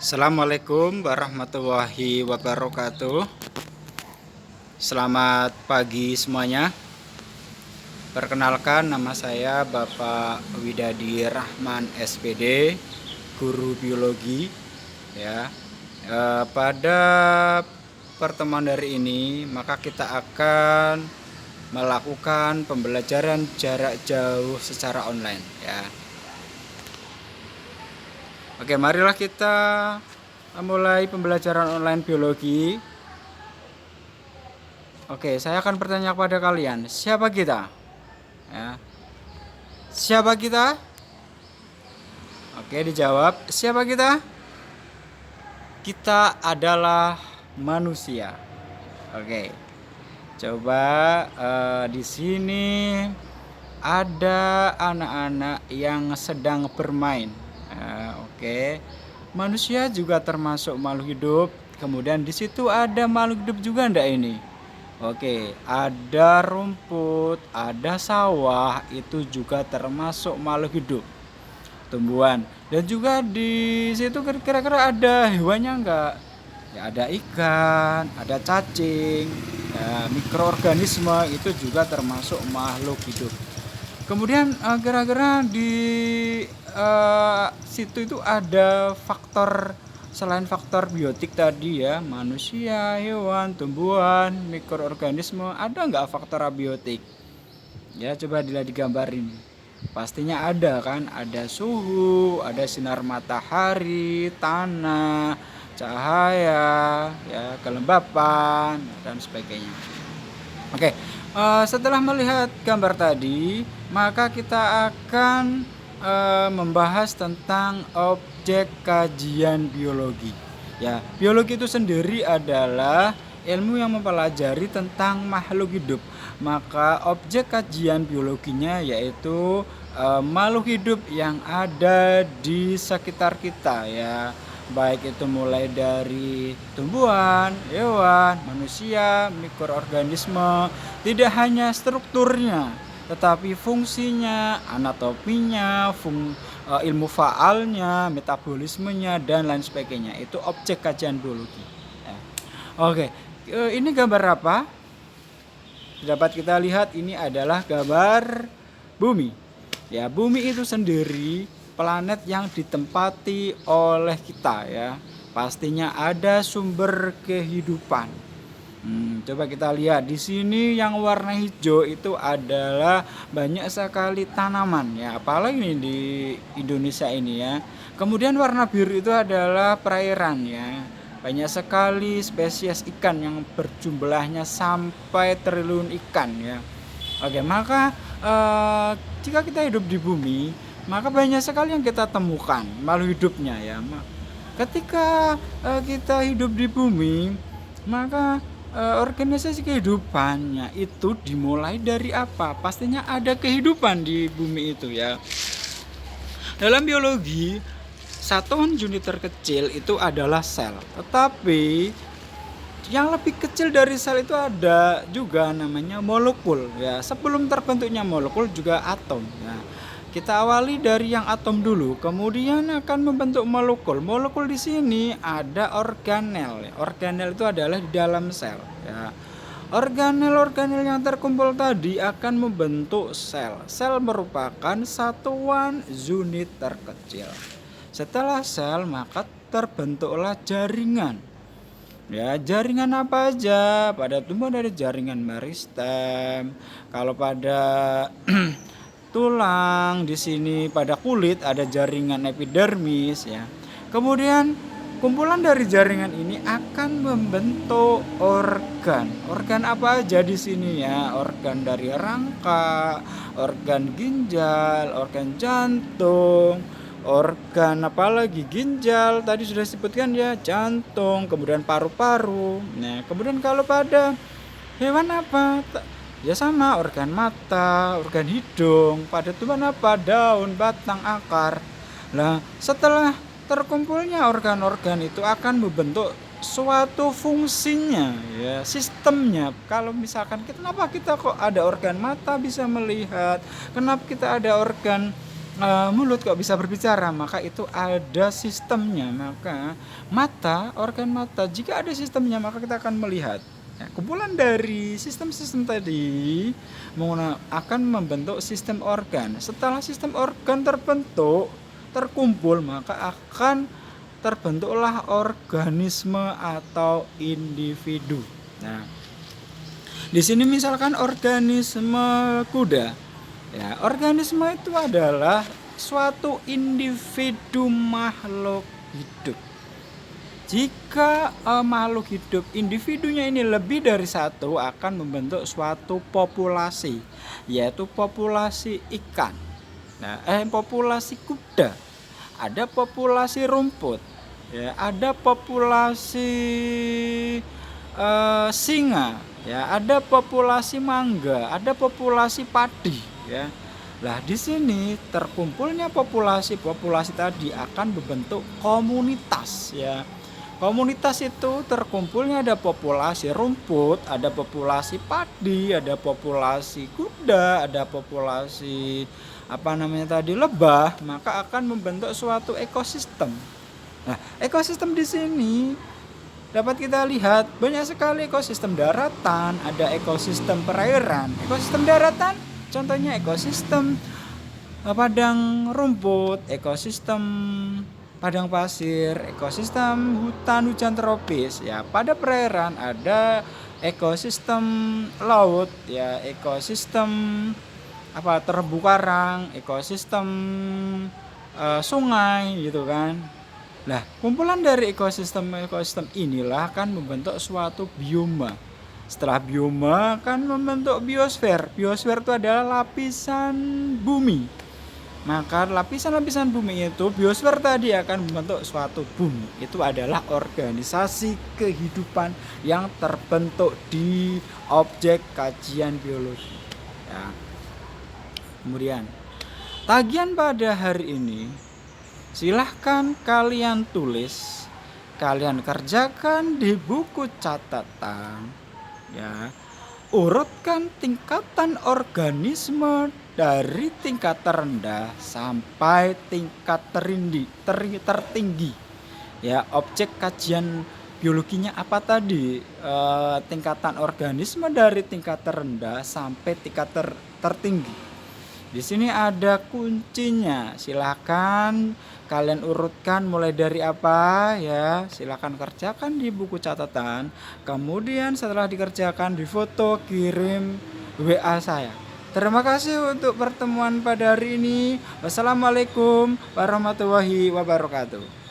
Assalamualaikum warahmatullahi wabarakatuh. Selamat pagi semuanya. Perkenalkan, nama saya Bapak Widadi Rahman SPD, guru biologi. Ya, pada pertemuan hari ini maka kita akan melakukan pembelajaran jarak jauh secara online. Ya. Oke, marilah kita mulai pembelajaran online biologi. Oke, saya akan bertanya kepada kalian, siapa kita? Ya. Siapa kita? Oke, dijawab. Siapa kita? Kita adalah manusia. Oke, coba di sini ada anak-anak yang sedang bermain. Oke, manusia juga termasuk makhluk hidup. Kemudian di situ ada makhluk hidup juga ndak ini? Oke, ada rumput, ada sawah, itu juga termasuk makhluk hidup, tumbuhan. Dan juga di situ kira-kira ada hewannya enggak? Ya, ada ikan, ada cacing, ya, mikroorganisme itu juga termasuk makhluk hidup. Kemudian kira-kira di situ itu ada faktor selain faktor biotik tadi ya, manusia, hewan, tumbuhan, mikroorganisme, ada nggak faktor abiotik? Ya, coba dilihat di gambar ini. Pastinya ada kan, ada suhu, ada sinar matahari, tanah, cahaya, ya, kelembapan dan sebagainya. Oke, setelah melihat gambar tadi, maka kita akan membahas tentang objek kajian biologi. Ya, biologi itu sendiri adalah ilmu yang mempelajari tentang makhluk hidup. Maka objek kajian biologinya yaitu makhluk hidup yang ada di sekitar kita ya. Baik itu mulai dari tumbuhan, hewan, manusia, mikroorganisme, tidak hanya strukturnya, tetapi fungsinya, anatominya, ilmu faalnya, metabolismenya, dan lain sebagainya. Itu objek kajian biologi. Ya. Oke, ini gambar apa? Dapat kita lihat ini adalah gambar bumi. Ya, bumi itu sendiri planet yang ditempati oleh kita ya. Pastinya ada sumber kehidupan. Coba kita lihat di sini yang warna hijau itu adalah banyak sekali tanaman ya, apalagi ini di Indonesia ini ya. Kemudian warna biru itu adalah perairan ya. Banyak sekali spesies ikan yang berjumlahnya sampai triliun ikan ya. Oke, maka jika kita hidup di bumi, maka banyak sekali yang kita temukan makhluk hidupnya ya. Ketika kita hidup di bumi, maka organisasi kehidupannya itu dimulai dari apa? Pastinya ada kehidupan di bumi itu ya. Dalam biologi, satuan unit terkecil itu adalah sel. Tetapi yang lebih kecil dari sel itu ada juga namanya molekul ya. Sebelum terbentuknya molekul juga atom ya. Kita awali dari yang atom dulu, kemudian akan membentuk molekul. Molekul di sini ada organel. Organel itu adalah di dalam sel ya. Organel-organel yang terkumpul tadi akan membentuk sel. Sel merupakan satuan unit terkecil. Setelah sel maka terbentuklah jaringan. Ya, jaringan apa aja? Pada tumbuhan ada jaringan meristem. Kalau pada tulang, di sini pada kulit ada jaringan epidermis ya. Kemudian kumpulan dari jaringan ini akan membentuk organ. Organ apa aja di sini ya? Organ dari rangka, organ ginjal, organ jantung, organ apalagi ginjal tadi sudah disebutkan ya, jantung, kemudian paru-paru. Nah, kemudian kalau pada hewan apa? Ya sama, organ mata, organ hidung. Pada tumbuhan apa? Daun, batang, akar. Nah, setelah terkumpulnya organ-organ itu akan membentuk suatu fungsinya ya, sistemnya. Kalau misalkan kenapa kita kok ada organ mata bisa melihat, kenapa kita ada organ mulut kok bisa berbicara, maka itu ada sistemnya. Maka organ mata, jika ada sistemnya maka kita akan melihat. Ya, kumpulan dari sistem-sistem tadi akan membentuk sistem organ. Setelah sistem organ terkumpul, maka akan terbentuklah organisme atau individu. Nah, di sini misalkan organisme kuda. Ya, organisme itu adalah suatu individu makhluk hidup. Jika makhluk hidup individunya ini lebih dari satu, akan membentuk suatu populasi, yaitu populasi ikan. Nah, populasi kuda, ada populasi rumput, ya, ada populasi singa, ya, ada populasi mangga, ada populasi padi, ya. Lah di sini terkumpulnya populasi tadi akan membentuk komunitas, ya. Komunitas itu terkumpulnya ada populasi rumput, ada populasi padi, ada populasi kuda, ada populasi lebah, maka akan membentuk suatu ekosistem. Nah, ekosistem di sini dapat kita lihat banyak sekali ekosistem daratan, ada ekosistem perairan. Ekosistem daratan contohnya ekosistem padang rumput, ekosistem padang pasir, ekosistem hutan hujan tropis. Ya, pada perairan ada ekosistem laut, ya, ekosistem terumbu karang, ekosistem sungai gitu kan. Nah, kumpulan dari ekosistem inilah akan membentuk suatu bioma. Setelah bioma akan membentuk biosfer. Biosfer itu adalah lapisan bumi. Maka lapisan-lapisan bumi itu, biosfer tadi akan membentuk suatu bumi. Itu adalah organisasi kehidupan yang terbentuk di objek kajian biologi. Ya. Kemudian, tagihan pada hari ini silahkan kalian tulis, kalian kerjakan di buku catatan, ya. Urutkan tingkatan organisme dari tingkat terendah sampai tingkat tertinggi. Ya, objek kajian biologinya apa tadi? Tingkatan organisme dari tingkat terendah sampai tingkat tertinggi. Di sini ada kuncinya. Silakan kalian urutkan mulai dari apa, ya. Silakan kerjakan di buku catatan. Kemudian setelah dikerjakan, difoto, kirim WA saya. Terima kasih untuk pertemuan pada hari ini. Wassalamualaikum warahmatullahi wabarakatuh.